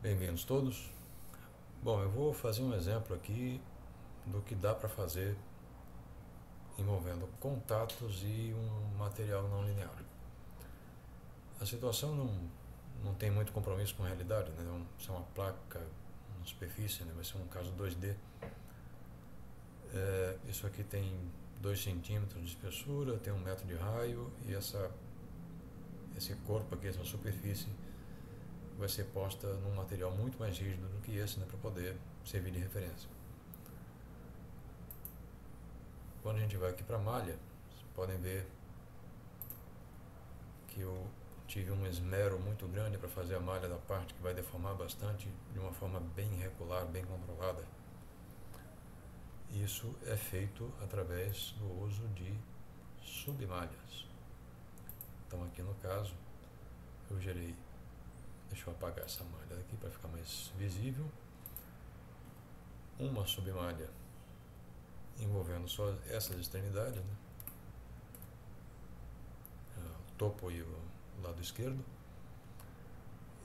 Bem-vindos todos. Bom, eu vou fazer um exemplo aqui do que dá para fazer envolvendo contatos e um material não linear. A situação não tem muito compromisso com a realidade, né? Se é uma placa, uma superfície, né? Vai ser um caso 2D. Isso aqui tem 2 centímetros de espessura, tem 1 metro de raio e esse corpo aqui, essa superfície, vai ser posta num material muito mais rígido do que esse, né? Para poder servir de referência. Quando a gente vai aqui para a malha, vocês podem ver que eu tive um esmero muito grande para fazer a malha da parte que vai deformar bastante de uma forma bem regular, bem controlada. Isso é feito através do uso de submalhas. Então aqui no caso eu gerei, deixa eu apagar essa malha aqui para ficar mais visível, uma submalha envolvendo só essas extremidades, né? O topo e o lado esquerdo,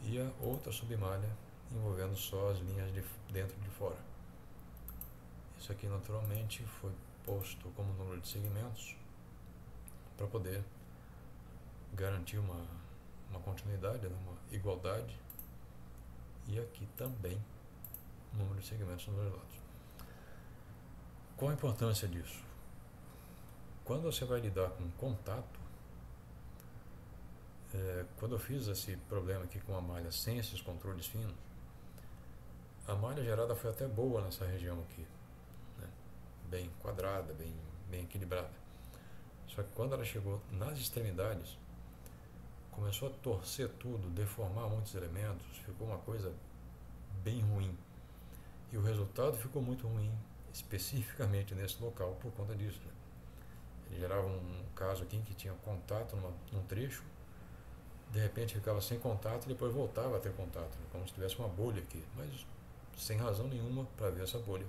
e a outra submalha envolvendo só as linhas de dentro e de fora. Isso aqui naturalmente foi posto como número de segmentos para poder garantir uma continuidade, uma igualdade, e aqui também número de segmentos nos dois lados. Qual a importância disso? Quando você vai lidar com contato, quando eu fiz esse problema aqui com a malha sem esses controles finos, a malha gerada foi até boa nessa região aqui, né? Bem quadrada, bem equilibrada. Só que quando ela chegou nas extremidades, começou a torcer tudo, deformar muitos elementos, ficou uma coisa bem ruim. E o resultado ficou muito ruim, especificamente nesse local, por conta disso, né? Ele gerava um caso aqui em que tinha contato num trecho, de repente ficava sem contato e depois voltava a ter contato, né? Como se tivesse uma bolha aqui, mas sem razão nenhuma para ver essa bolha,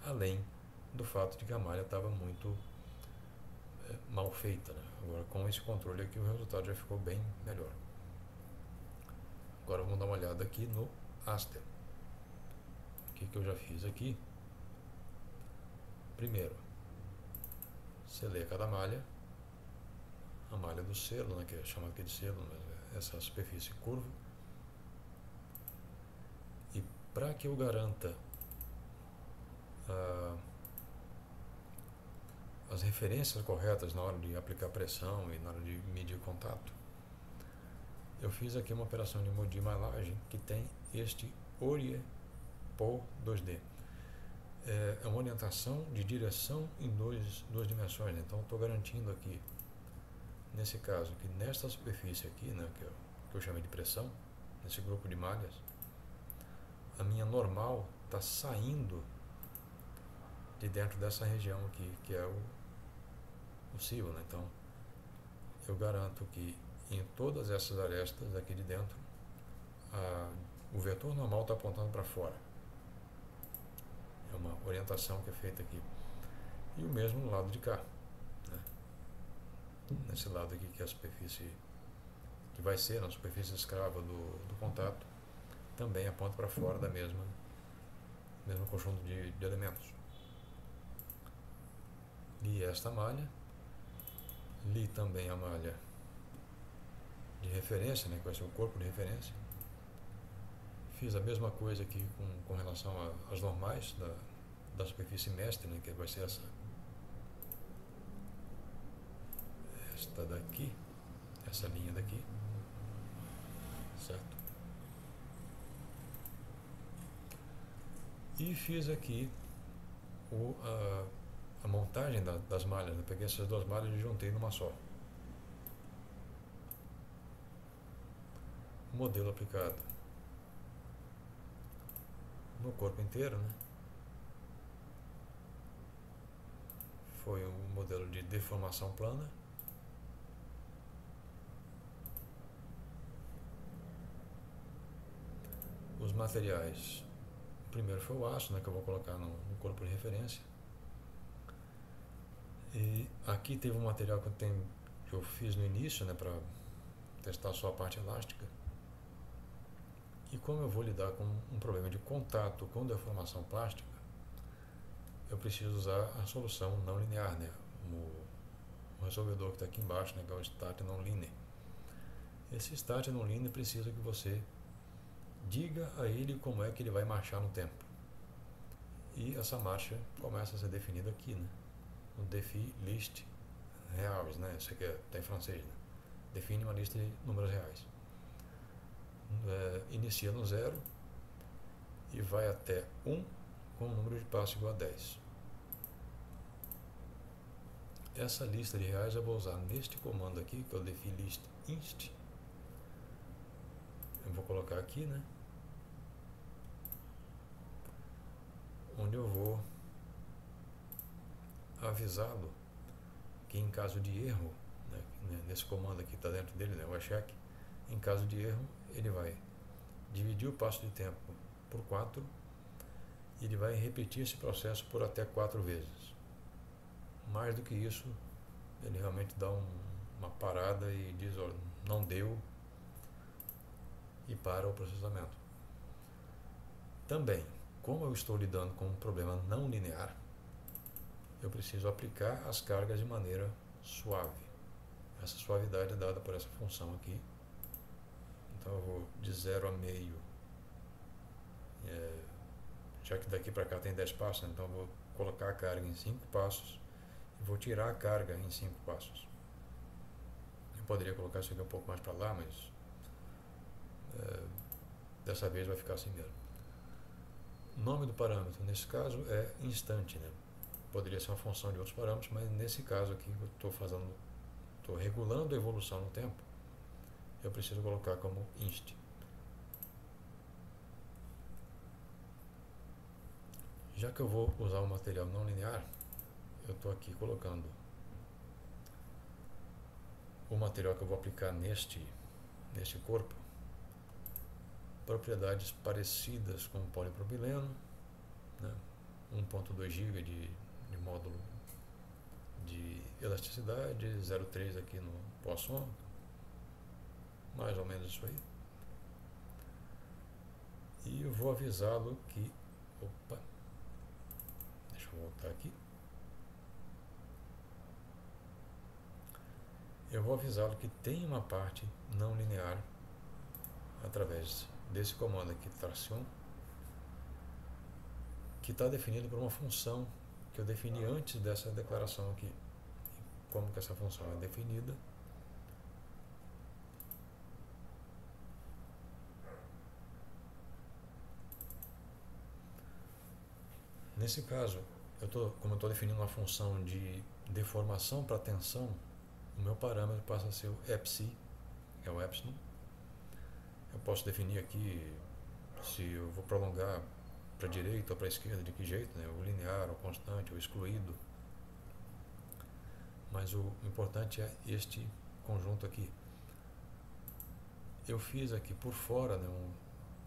além do fato de que a malha estava muito mal feita, né? Agora com esse controle aqui o resultado já ficou bem melhor. Agora vamos dar uma olhada aqui no Aster. O que eu já fiz aqui? Primeiro, selei cada malha, a malha do selo, né, que é chamada aqui de selo, mas essa superfície curva. E para que eu garanta as referências corretas na hora de aplicar pressão e na hora de medir contato, eu fiz aqui uma operação de malagem que tem este Oriepo 2D. É uma orientação de direção em duas dimensões, né? Então estou garantindo aqui, nesse caso, que nesta superfície aqui, né, que eu chamei de pressão, nesse grupo de malhas, a minha normal está saindo de dentro dessa região aqui, que é o cio, né? Então eu garanto que em todas essas arestas aqui de dentro, o vetor normal está apontando para fora. É uma orientação que é feita aqui. E o mesmo no lado de cá, né? Nesse lado aqui, que é a superfície que vai ser na superfície escrava do contato, também aponta para fora da mesmo conjunto de elementos. Li esta malha, li também a malha de referência, né, que vai ser o corpo de referência. Fiz a mesma coisa aqui com relação às normais da superfície mestre, né, que vai ser esta daqui, essa linha daqui, certo? E fiz aqui a montagem das malhas, né? Peguei essas duas malhas e juntei numa só. O modelo aplicado no corpo inteiro, né? Foi um modelo de deformação plana. Os materiais, o primeiro foi o aço, né, que eu vou colocar no corpo de referência. E aqui teve um material que eu fiz no início, né, para testar só a parte elástica. E como eu vou lidar com um problema de contato com deformação plástica, eu preciso usar a solução não linear, né? O resolvedor que está aqui embaixo, né? Que é o Stat Non-Linear. Esse Stat Non-Linear precisa que você diga a ele como é que ele vai marchar no tempo. E essa marcha começa a ser definida aqui, né? No Defi List Reais, né? Isso aqui está em francês, né? Define uma lista de números reais. Inicia no 0 e vai até 1 com um número de passos igual a 10. Essa lista de reais eu vou usar neste comando aqui, que é o defilist inst. Eu vou colocar aqui, né? Onde eu vou avisá-lo que em caso de erro, né, nesse comando aqui está dentro dele, né, o check, em caso de erro ele vai dividir o passo de tempo por 4 e ele vai repetir esse processo por até 4 vezes. Mais do que isso, ele realmente dá uma parada e diz, olha, não deu, e para o processamento. Também, como eu estou lidando com um problema não linear, eu preciso aplicar as cargas de maneira suave. Essa suavidade é dada por essa função aqui. Então eu vou de 0 a meio, já que daqui para cá tem 10 passos, então eu vou colocar a carga em 5 passos e vou tirar a carga em 5 passos. Eu poderia colocar isso aqui um pouco mais para lá, mas dessa vez vai ficar assim mesmo. O nome do parâmetro, nesse caso, é instante, né? Poderia ser uma função de outros parâmetros, mas nesse caso aqui eu estou regulando a evolução no tempo, eu preciso colocar como inst. Já que eu vou usar um material não linear, eu estou aqui colocando o material que eu vou aplicar neste corpo, propriedades parecidas com o polipropileno, né? 1.2 GB de módulo de elasticidade, 0,3 aqui no Poisson, mais ou menos isso aí. E eu vou avisá-lo que, deixa eu voltar aqui. Eu vou avisá-lo que tem uma parte não linear através desse comando aqui, tração, que está definido por uma função que eu defini antes dessa declaração aqui. Como que essa função é definida? Nesse caso, como eu estou definindo uma função de deformação para tensão, o meu parâmetro passa a ser o epsi, que é o epsilon. Eu posso definir aqui se eu vou prolongar para a direita ou para a esquerda, de que jeito, né? O linear, o constante, o excluído. Mas o importante é este conjunto aqui. Eu fiz aqui por fora, né,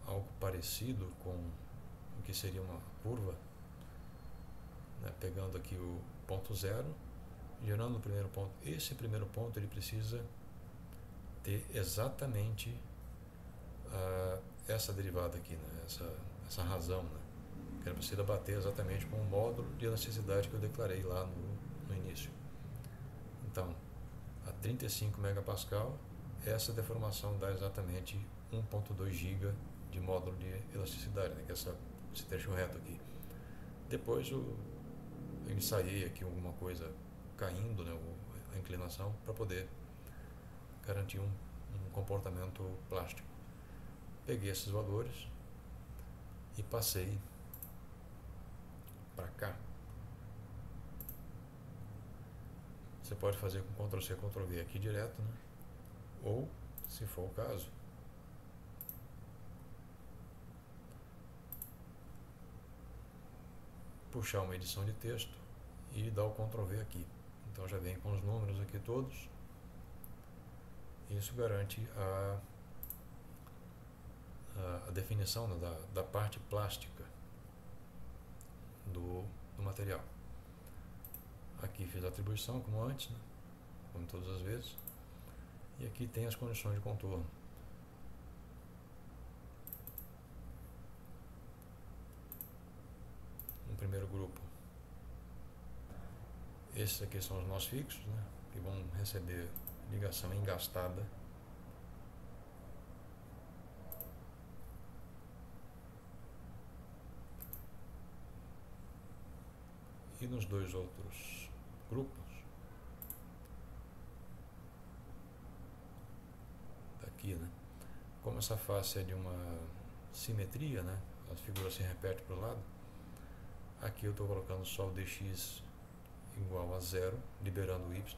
algo parecido com o que seria uma curva, né, pegando aqui o ponto 0, gerando o primeiro ponto. Esse primeiro ponto ele precisa ter exatamente essa derivada aqui, né, essa razão, né, que ela precisa bater exatamente com o módulo de elasticidade que eu declarei lá no início. Então, a 35 megapascal, essa deformação dá exatamente 1.2 GB de módulo de elasticidade, né, que é esse trecho reto aqui. Depois eu ensaiei aqui alguma coisa caindo, né, a inclinação, para poder garantir um comportamento plástico. Peguei esses valores e passei para cá. Você pode fazer com Ctrl+C, Ctrl+V aqui direto, né? Ou, se for o caso, puxar uma edição de texto e dar o Ctrl+V aqui. Então já vem com os números aqui todos. Isso garante a definição, né, da parte plástica do material. Aqui fiz a atribuição como antes, né, como todas as vezes. E aqui tem as condições de contorno. primeiro grupo. Esses aqui são os nós fixos, né, que vão receber ligação engastada. E nos dois outros grupos, daqui, né, como essa face é de uma simetria, né, as figuras se repetem para o lado, aqui eu estou colocando só o dx igual a 0, liberando o y,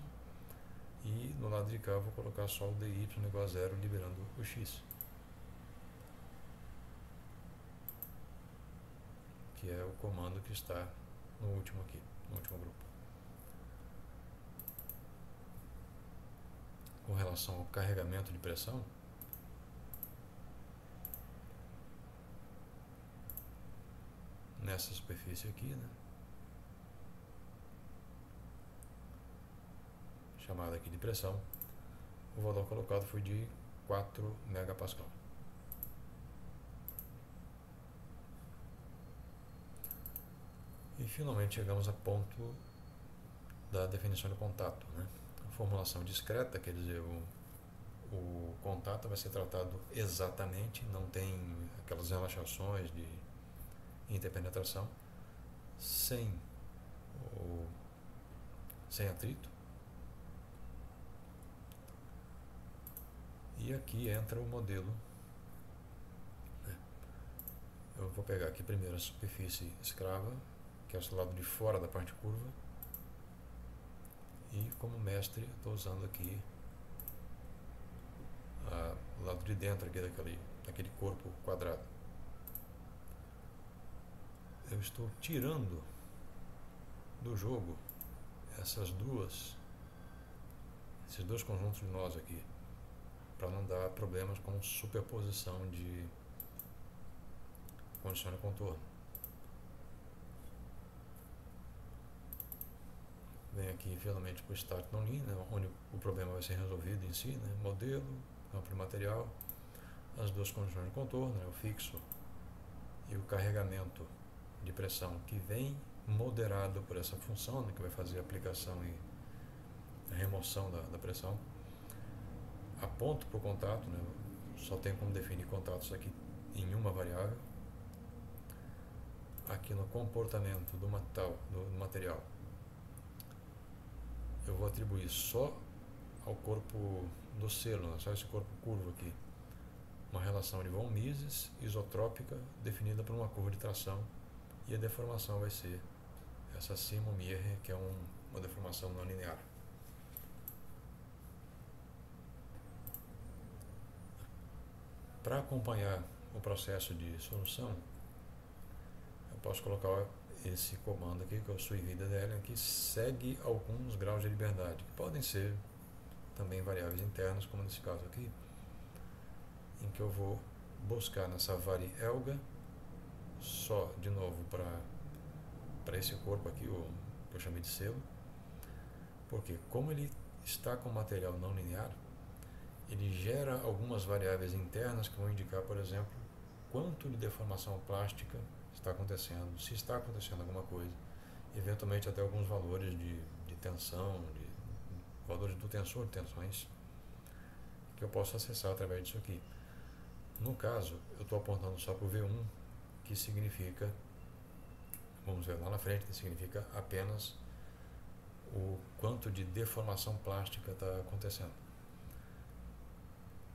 e no lado de cá eu vou colocar só o dy igual a 0, liberando o x, que é o comando que está no último aqui, no último grupo. Com relação ao carregamento de pressão, nessa superfície aqui, né, chamada aqui de pressão, o valor colocado foi de 4 megapascal. E finalmente chegamos a ponto da definição de contato, né? A formulação discreta, quer dizer, o contato vai ser tratado exatamente, não tem aquelas relaxações de interpenetração, sem atrito. E aqui entra o modelo, né? Eu vou pegar aqui primeiro a superfície escrava, que é o lado de fora da parte curva, e como mestre estou usando aqui o lado de dentro aqui daquele corpo quadrado. Eu estou tirando do jogo esses dois conjuntos de nós aqui, para não dar problemas com superposição de condição de contorno. Vem aqui finalmente para o Start Non-Line, né, onde o problema vai ser resolvido em si, né, modelo, campo de material, as duas condições de contorno, né, o fixo e o carregamento de pressão, que vem moderado por essa função, né, que vai fazer a aplicação e a remoção da pressão. Aponto para o contato, né, só tem como definir contatos aqui em uma variável. Aqui no comportamento do material, eu vou atribuir só ao corpo do selo, né, só esse corpo curvo aqui, uma relação de von Mises isotrópica definida por uma curva de tração, e a deformação vai ser essa Simon-Mierre, que é uma deformação não linear. Para acompanhar o processo de solução, eu posso colocar esse comando aqui, que é o suividDL, que segue alguns graus de liberdade, que podem ser também variáveis internas, como nesse caso aqui, em que eu vou buscar nessa vari Elga, só de novo para esse corpo aqui, que eu chamei de selo, porque como ele está com material não linear, ele gera algumas variáveis internas que vão indicar, por exemplo, quanto de deformação plástica está acontecendo, se está acontecendo alguma coisa, eventualmente até alguns valores de tensão, valores do tensor de tensões, que eu posso acessar através disso aqui. No caso, eu estou apontando só para o V1, que significa, vamos ver lá na frente, que significa apenas o quanto de deformação plástica está acontecendo.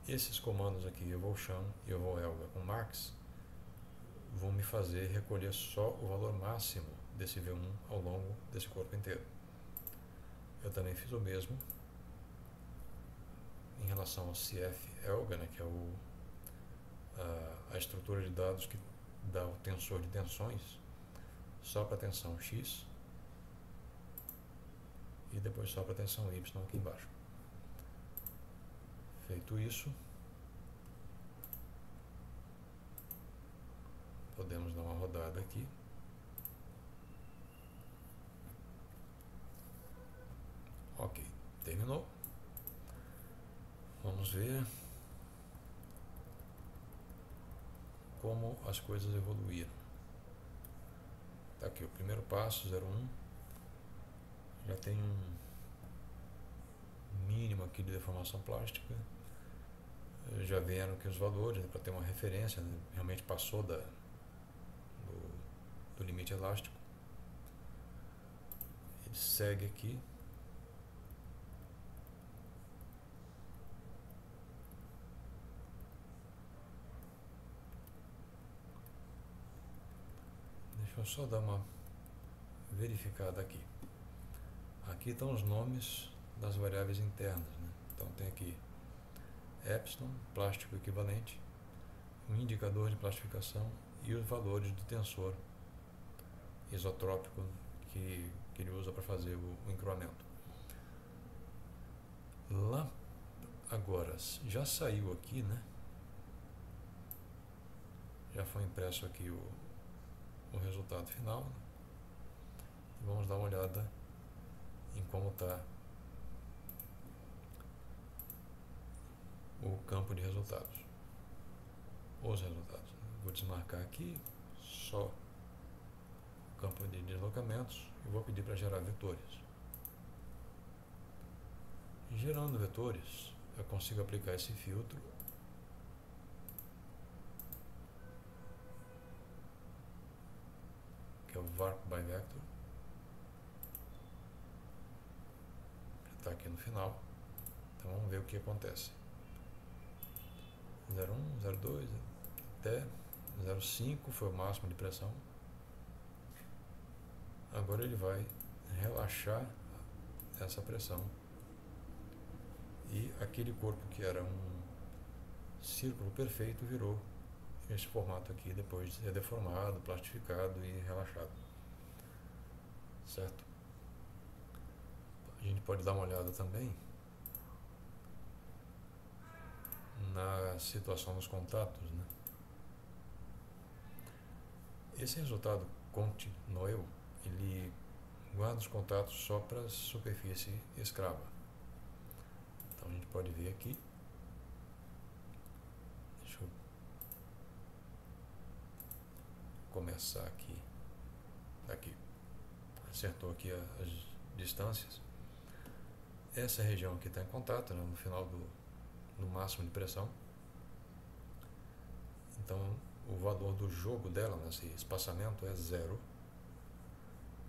Esses comandos aqui, evolution e evolelga com max, vão me fazer recolher só o valor máximo desse V1 ao longo desse corpo inteiro. Eu também fiz o mesmo em relação ao CF-Elga, né, que é a estrutura de dados que dá o tensor de tensões, só para a tensão X e depois só para a tensão Y aqui embaixo. Feito isso, podemos dar uma rodada aqui. Ok, terminou. Vamos ver como as coisas evoluíram. Tá aqui o primeiro passo, 0,1. Já tem um mínimo aqui de deformação plástica. Já vieram aqui os valores, né, para ter uma referência, né, realmente passou do limite elástico. Ele segue aqui. Deixa eu só dar uma verificada aqui. Aqui estão os nomes das variáveis internas, né? Então tem aqui epsilon, plástico equivalente, um indicador de plastificação e os valores do tensor isotrópico que ele usa para fazer o encroamento. Lá agora, já saiu aqui, né? Já foi impresso aqui o resultado final, né? E vamos dar uma olhada em como está o campo de resultados, os resultados. Vou desmarcar aqui só o campo de deslocamentos e vou pedir para gerar vetores. Gerando vetores, eu consigo aplicar esse filtro que é o Warp by Vector, que está aqui no final. Então vamos ver o que acontece. 0,1, 0,2 até 0,5 foi o máximo de pressão. Agora ele vai relaxar essa pressão e aquele corpo que era um círculo perfeito virou esse formato aqui depois de ser deformado, plastificado e relaxado, certo? A gente pode dar uma olhada também na situação dos contatos, né? Esse resultado Conte-Noel, ele guarda os contatos só para a superfície escrava. Então a gente pode ver aqui. Deixa eu começar aqui. Aqui. Acertou aqui as distâncias. Essa região aqui está em contato, né, no final do máximo de pressão. Então o valor do jogo dela nesse espaçamento é 0.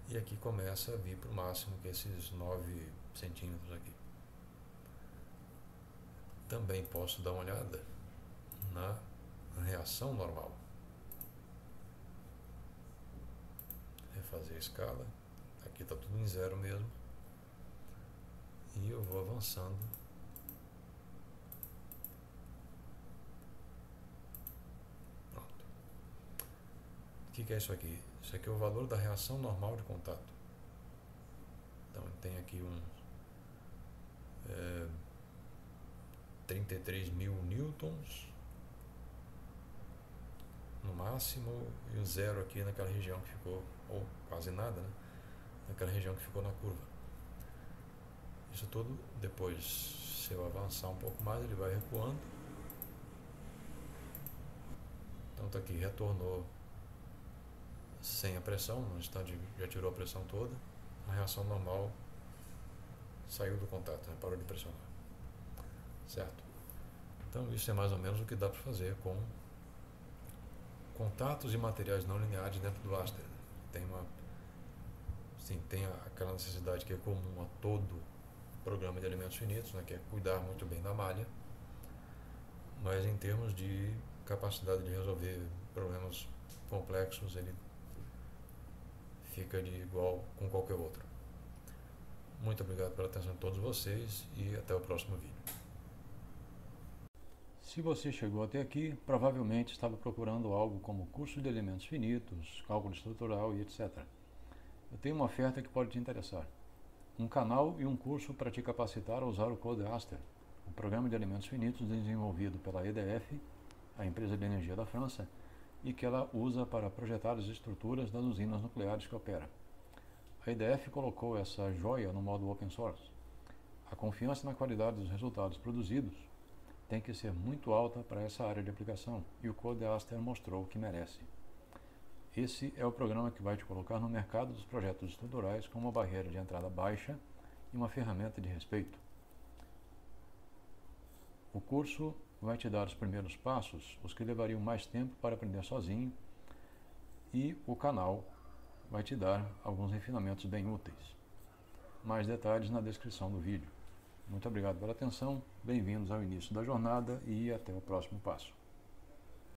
E aqui começa a vir para o máximo, que é esses 9 centímetros aqui. Também posso dar uma olhada na reação normal. Refazer a escala. Aqui está tudo em 0 mesmo. E eu vou avançando. Pronto. O que é isso aqui? Isso aqui é o valor da reação normal de contato. Então tem aqui uns 33.000 newtons no máximo e o 0 aqui naquela região que ficou, ou quase nada, né? Naquela região que ficou na curva. Isso tudo depois, se eu avançar um pouco mais, ele vai recuando. Então está aqui, retornou sem a pressão, no instante já tirou a pressão toda. A reação normal saiu do contato, né? Parou de pressionar. Certo? Então isso é mais ou menos o que dá para fazer com contatos e materiais não lineares dentro do Aster. Tem aquela necessidade que é comum a todo programa de elementos finitos, né, que é cuidar muito bem da malha, mas em termos de capacidade de resolver problemas complexos, ele fica de igual com qualquer outro. Muito obrigado pela atenção de todos vocês e até o próximo vídeo. Se você chegou até aqui, provavelmente estava procurando algo como curso de elementos finitos, cálculo estrutural e etc. Eu tenho uma oferta que pode te interessar. Um canal e um curso para te capacitar a usar o Code Aster, o programa de elementos finitos desenvolvido pela EDF, a empresa de energia da França, e que ela usa para projetar as estruturas das usinas nucleares que opera. A EDF colocou essa joia no modo open source. A confiança na qualidade dos resultados produzidos tem que ser muito alta para essa área de aplicação, e o Code Aster mostrou que merece. Esse é o programa que vai te colocar no mercado dos projetos estruturais com uma barreira de entrada baixa e uma ferramenta de respeito. O curso vai te dar os primeiros passos, os que levariam mais tempo para aprender sozinho, e o canal vai te dar alguns refinamentos bem úteis. Mais detalhes na descrição do vídeo. Muito obrigado pela atenção, bem-vindos ao início da jornada e até o próximo passo.